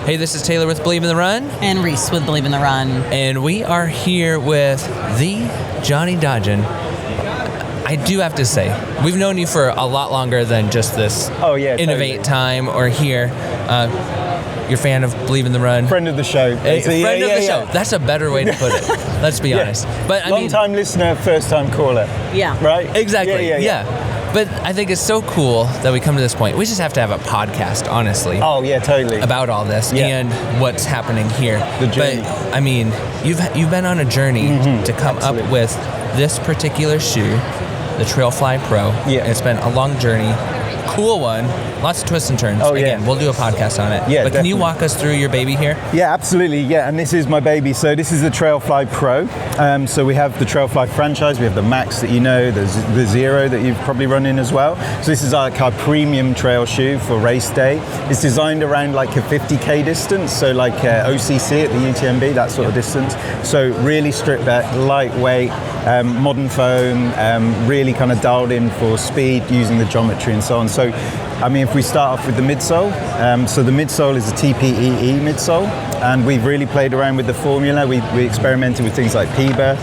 Hey, this is Taylor with Believe in the Run. And Reese with Believe in the Run. And we are here with the Johnny Dodgin. I do have to say, we've known you for a lot longer than just this Inov8 time or here. You're a fan of Believe in the Run. Friend of the show. Friend of the show. That's a better way to put it. Let's be honest. But I mean, long-time listener, first-time caller. Yeah. Right? Exactly. Yeah. But I think it's so cool that we come to this point. We just have to have a podcast, honestly. Oh, yeah, totally. About all this and what's happening here. The journey. But, I mean, you've been on a journey to come up with this particular shoe, the Trailfly Pro. Yeah. It's been a long journey. Cool one. Lots of twists and turns. Oh, Again, we'll do a podcast on it. Yeah, but can you walk us through your baby here? Yeah, absolutely. Yeah, and this is my baby. So this is the Trailfly Pro. So we have the Trailfly franchise. We have the Max that you know, the Zero that you've probably run in as well. So this is our premium trail shoe for race day. It's designed around like a 50K distance. So like OCC at the UTMB, that sort of distance. So really stripped back, lightweight, modern foam, really kind of dialed in for speed using the geometry and so on. So, I mean, if we start off with the midsole, so the midsole is a TPEE midsole, and we've really played around with the formula. We experimented with things like PBA,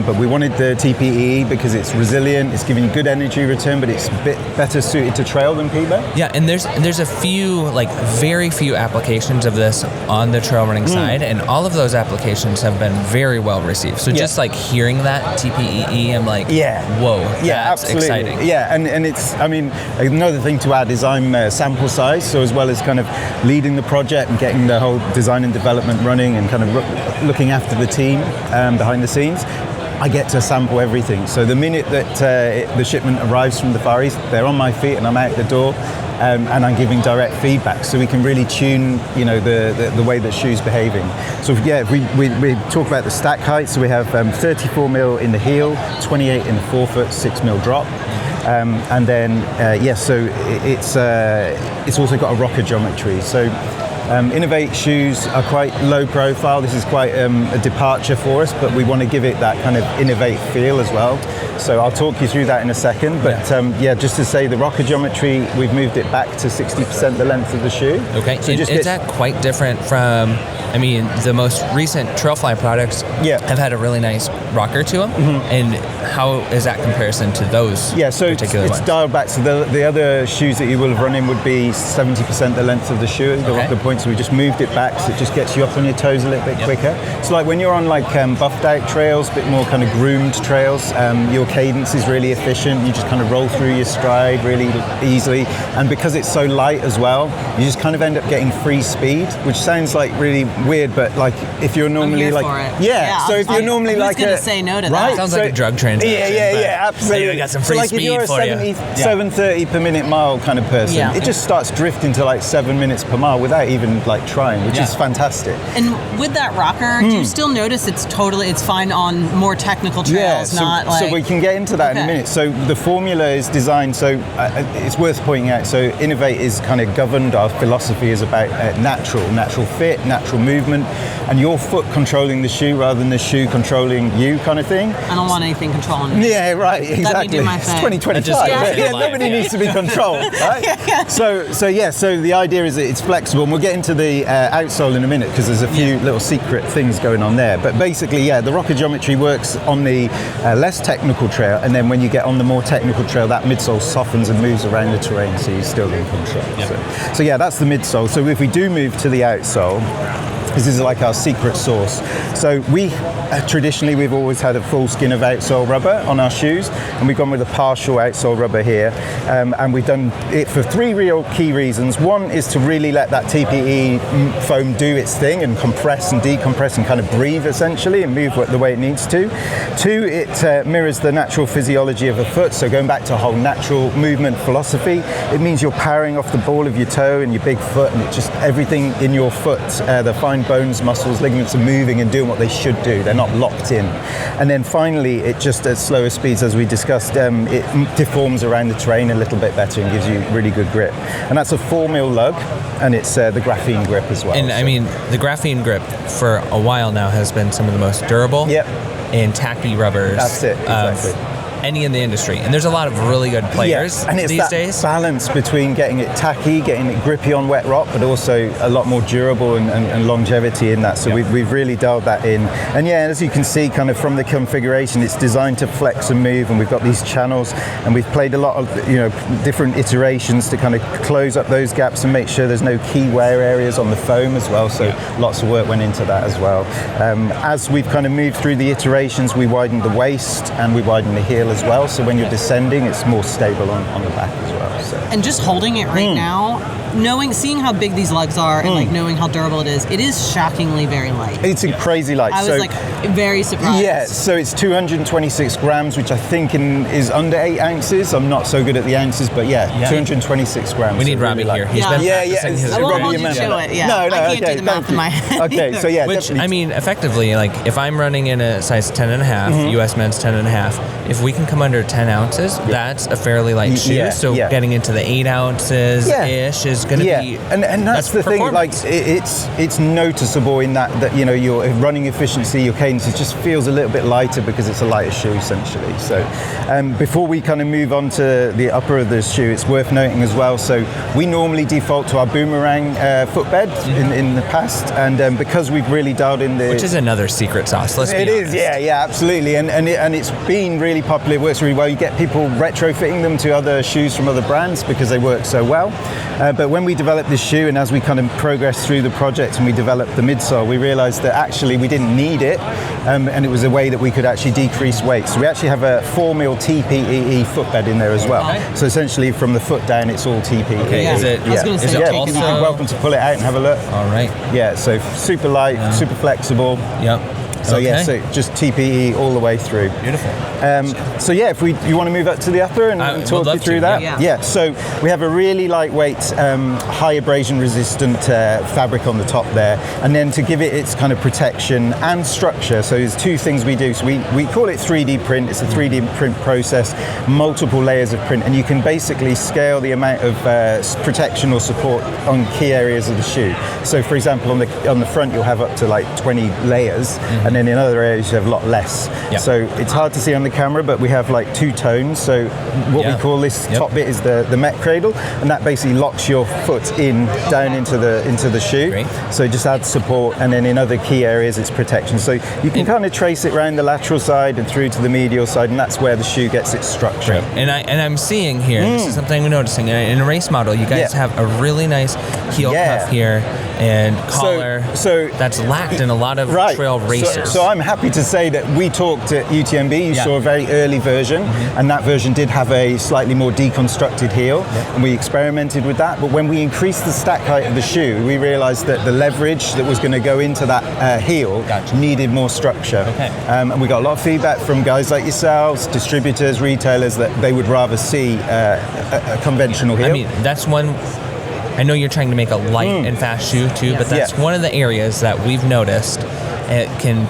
but we wanted the TPEE because it's resilient, it's giving you good energy return, but it's a bit better suited to trail than PBA. Yeah, and there's a few, like very few applications of this on the trail running side, and all of those applications have been very well received. So just like hearing that TPEE, I'm like, whoa, that's exciting. Yeah, and it's, I mean, another thing to add is I'm sample size, so as well as kind of leading the project and getting the whole design and development running and kind of looking after the team behind the scenes, I get to sample everything. So the minute that the shipment arrives from the Far East, they're on my feet and I'm out the door, and I'm giving direct feedback, so we can really tune, you know, the way that shoe's behaving. So if we talk about the stack height. So we have 34 mil in the heel, 28 in the forefoot, 6 mil drop. And then, so it's also got a rocker geometry. So Inov8 shoes are quite low profile. This is quite a departure for us, but we want to give it that kind of Inov8 feel as well. So I'll talk you through that in a second. But just to say, the rocker geometry, we've moved it back to 60% the length of the shoe. Okay, so is that quite different from, I mean, the most recent Trailfly products have had a really nice rocker to them, and how is that comparison to those particular ones? It's dialed back. So the other shoes that you will have run in would be 70% the length of the shoe, the rocker point. So we just moved it back, so it just gets you up on your toes a little bit quicker. So like when you're on like buffed out trails, a bit more kind of groomed trails, your cadence is really efficient. You just kind of roll through your stride really easily, and because it's so light as well, you just kind of end up getting free speed, which sounds like really weird, but like if you're normally I'm here like for it. so if you're normally who's like gonna say no to that? Sounds like a drug transaction. Yeah, absolutely. So I got some free like speed if you're a for 730 per minute mile kind of person, it just starts drifting to like 7 minutes per mile without even like trying, which is fantastic. And with that rocker, do you still notice it's fine on more technical trails, so we can get into that in a minute. So the formula is designed, so it's worth pointing out, so Inov8 is kind of governed, our philosophy is about natural fit, natural movement, and your foot controlling the shoe rather than the shoe controlling you kind of thing. I don't want anything controlling me. Yeah, right, exactly. Let me do my thing. It's 2025. Nobody needs to be controlled, right? So the idea is that it's flexible, and we'll get into the outsole in a minute because there's a few little secret things going on there. But basically, the rocker geometry works on the less technical trail, and then when you get on the more technical trail, that midsole softens and moves around the terrain, so you're still in control. So that's the midsole. So if we do move to the outsole, this is like our secret sauce. So we traditionally, we've always had a full skin of outsole rubber on our shoes, and we've gone with a partial outsole rubber here, and we've done it for three real key reasons. One is to really let that TPE foam do its thing and compress and decompress and kind of breathe essentially and move the way it needs to. Two, it mirrors the natural physiology of a foot, so going back to a whole natural movement philosophy, it means you're powering off the ball of your toe and your big foot, and it's just everything in your foot, the fine bones, muscles, ligaments are moving and doing what they should do. They're not locked in. And then finally, it just at slower speeds, as we discussed, it deforms around the terrain a little bit better and gives you really good grip. And that's a 4 mil lug, and it's the graphene grip as well. And I mean, the graphene grip for a while now has been some of the most durable and tacky rubbers. That's it, exactly. any in the industry. And there's a lot of really good players and it's these that days. balance between getting it tacky, getting it grippy on wet rock, but also a lot more durable and longevity in that. So we've really dialed that in. And as you can see, kind of from the configuration, it's designed to flex and move, and we've got these channels, and we've played a lot of different iterations to kind of close up those gaps and make sure there's no key wear areas on the foam as well. So lots of work went into that as well. As we've kind of moved through the iterations, we widened the waist and we widened the heel as well. So when you're descending, it's more stable on the back as well. So. And just holding it right now, seeing how big these lugs are and like knowing how durable it is shockingly very light. It's a crazy light. I was very surprised. Yeah, so it's 226 grams, which I think is under 8 ounces. I'm not so good at the ounces, but 226 grams. We need Robbie here. He's been practicing his I won't hold you to it. Yeah. No, I can't do the math in my head. Okay, so which, definitely. I mean, effectively, like if I'm running in a size 10.5, US men's 10.5, if we can come under 10 ounces, that's a fairly light shoe. So getting into the 8 ounces-ish is going to be... And that's the thing, like it's noticeable in that your running efficiency, your cadence, it just feels a little bit lighter because it's a lighter shoe essentially. So before we kind of move on to the upper of the shoe, it's worth noting as well, so we normally default to our boomerang footbed in the past, and because we've really dialed in the... Which is another secret sauce, let's be honest. It is, yeah, absolutely, and it's been really popular, it works really well. You get people retrofitting them to other shoes from other brands because they work so well, but when we developed this shoe, and as we kind of progressed through the project and we developed the midsole, we realized that actually we didn't need it, and it was a way that we could actually decrease weight. So we actually have a 4mm TPE footbed in there as well. Okay. So essentially from the foot down, it's all TPE. Okay, is it also... You're welcome to pull it out and have a look. All right. Yeah, so super light, super flexible. Yep. So so just TPE all the way through. Beautiful. So if you want to move up to the upper and talk you through that. Yeah. So we have a really lightweight, high abrasion resistant fabric on the top there, and then to give it its kind of protection and structure. So there's two things we do. So we call it 3D print. It's a 3D print process, multiple layers of print, and you can basically scale the amount of protection or support on key areas of the shoe. So for example, on the front you'll have up to like 20 layers. And then in other areas you have a lot less. So it's hard to see on the camera, but we have like 2 tones. So what we call this top bit is the Met cradle, and that basically locks your foot down into the shoe. Great. So it just adds support, and then in other key areas it's protection. So you can kind of trace it around the lateral side and through to the medial side, and that's where the shoe gets its structure. Right. And I'm seeing here, this is something I'm noticing, in a race model, you guys have a really nice heel cuff here and collar that's lacked in a lot of trail racers. So I'm happy to say that we talked at UTMB, you saw a very early version, and that version did have a slightly more deconstructed heel, and we experimented with that, but when we increased the stack height of the shoe, we realized that the leverage that was going to go into that heel needed more structure. And we got a lot of feedback from guys like yourselves, distributors, retailers, that they would rather see a conventional heel. I mean, that's one... I know you're trying to make a light and fast shoe too, but that's one of the areas that we've noticed it can,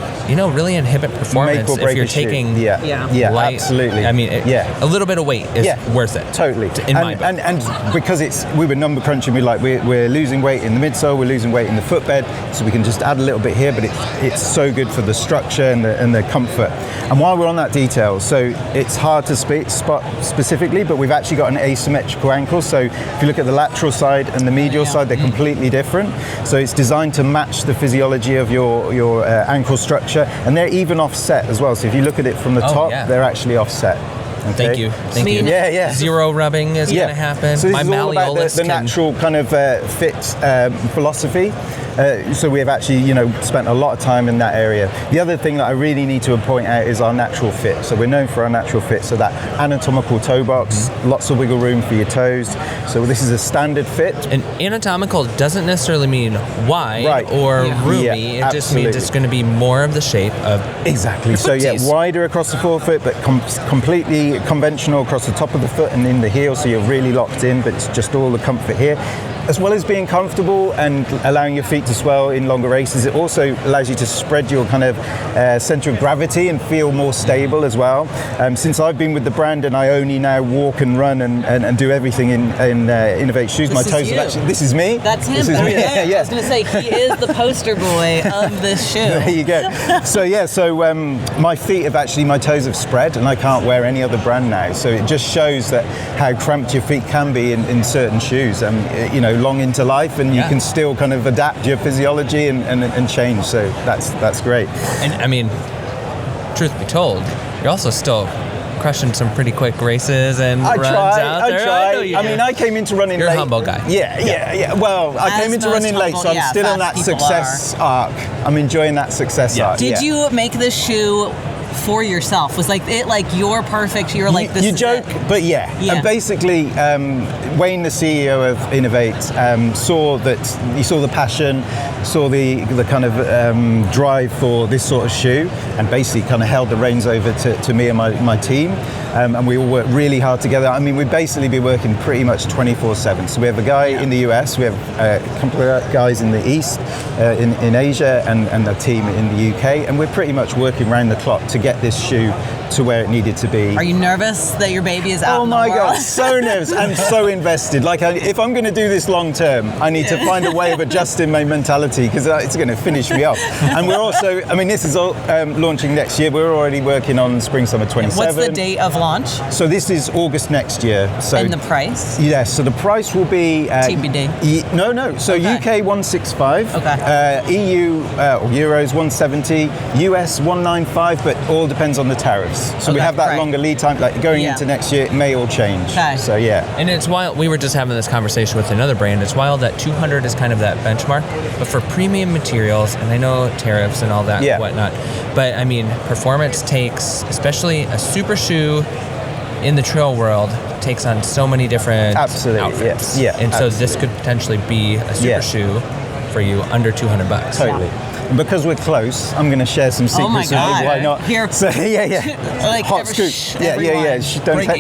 really inhibit performance if you're taking light. Absolutely. I mean, a little bit of weight is worth it. Totally. And because we were number crunching, we're losing weight in the midsole, we're losing weight in the footbed, so we can just add a little bit here, but it's so good for the structure and the comfort. And while we're on that detail, so it's hard to spot specifically, but we've actually got an asymmetrical ankle. So if you look at the lateral side and the medial side, they're completely different. So it's designed to match the physiology of your ankle structure, and they're even offset as well. So if you look at it from the top, they're actually offset. Okay? Thank you. Yeah. Zero rubbing is going to happen. So this My is all about the natural kind of fit philosophy. So we have actually, spent a lot of time in that area. The other thing that I really need to point out is our natural fit. So we're known for our natural fit. So that anatomical toe box, lots of wiggle room for your toes. So this is a standard fit. And anatomical doesn't necessarily mean wide or roomy. It just means it's going to be more of the shape of exactly. So wider across the forefoot, but completely conventional across the top of the foot and in the heel. So you're really locked in, but it's just all the comfort here. as well as being comfortable and allowing your feet to swell in longer races, it also allows you to spread your kind of center of gravity and feel more stable as well. Since I've been with the brand and I only now walk and run and do everything in Inov8 shoes, my toes have actually. This is me. That's him. This is me. Yeah. I was going to say he is the poster boy of this shoe. There you go. So my feet have actually, my toes have spread, and I can't wear any other brand now. So it just shows that how cramped your feet can be in certain shoes, long into life, and you can still kind of adapt your physiology and change. So that's great. And I mean, truth be told, you're also still crushing some pretty quick races and runs out there. I mean, I came into running late. You're a humble guy. Yeah. Well, I came into running late, so I'm still on that success arc. I'm enjoying that success arc. Did you make this shoe for yourself? Was you're perfect? You're like this. You joke, but yeah. And basically, Wayne, the CEO of Inov8, saw the passion, saw the kind of drive for this sort of shoe, and basically kind of held the reins over to me and my team. And we all work really hard together. I mean, we've basically been working pretty much 24/7. So we have a guy in the US, we have a couple of guys in the East, in Asia, and a team in the UK, and we're pretty much working around the clock to get this shoe to where it needed to be. Are you nervous that your baby is out? Oh my God, so nervous and so invested. If I'm going to do this long term, I need to find a way of adjusting my mentality, because it's going to finish me off. And we're also, this is all launching next year. We're already working on spring summer 27. What's the date of launch? So this is August next year. So, and the price? Yes, so the price will be TBD. No. So UK 165, EU euros 170, US 195, but all depends on the tariffs. So we have that longer lead time. Like going into next year, it may all change. Okay. So yeah. And it's wild. We were just having this conversation with another brand. It's wild that 200 is kind of that benchmark, but for premium materials, and I know tariffs and all that and whatnot, but I mean, performance takes, especially a super shoe in the trail world, takes on so many different outfits. Yeah. And so this could potentially be a super shoe for you under $200. Totally. And because we're close, I'm going to share some secrets. Oh my God. Why not? Here. So hot scoop. Yeah.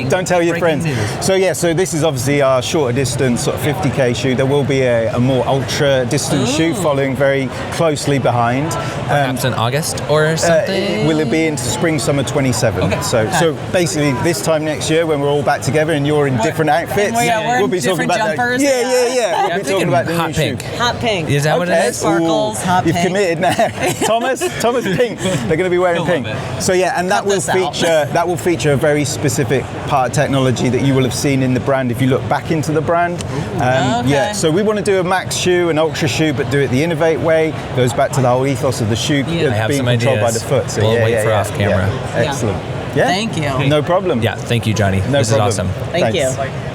Don't tell your friends. So this is obviously our shorter distance, sort of 50k shoe. There will be a more ultra distance shoe following very closely behind. Perhaps in August or something? Will it be into spring summer 27? Okay. So basically this time next year, when we're all back together and you're in different outfits, we'll be talking about jumpers. We'll be talking about the hot pink. Hot pink. Is that what it is? Sparkles. Hot pink. You've committed now. Thomas Pink. They're going to be wearing pink. So and that will feature a very specific part of technology that you will have seen in the brand if you look back into the brand. So we want to do a max shoe, an ultra shoe, but do it the Inov8 way. Goes back to the whole ethos of the shoe being controlled by the foot. So we'll wait for off camera. Excellent. Yeah. Thank you. No problem. Yeah, thank you, Johnny. This is awesome. Thank you.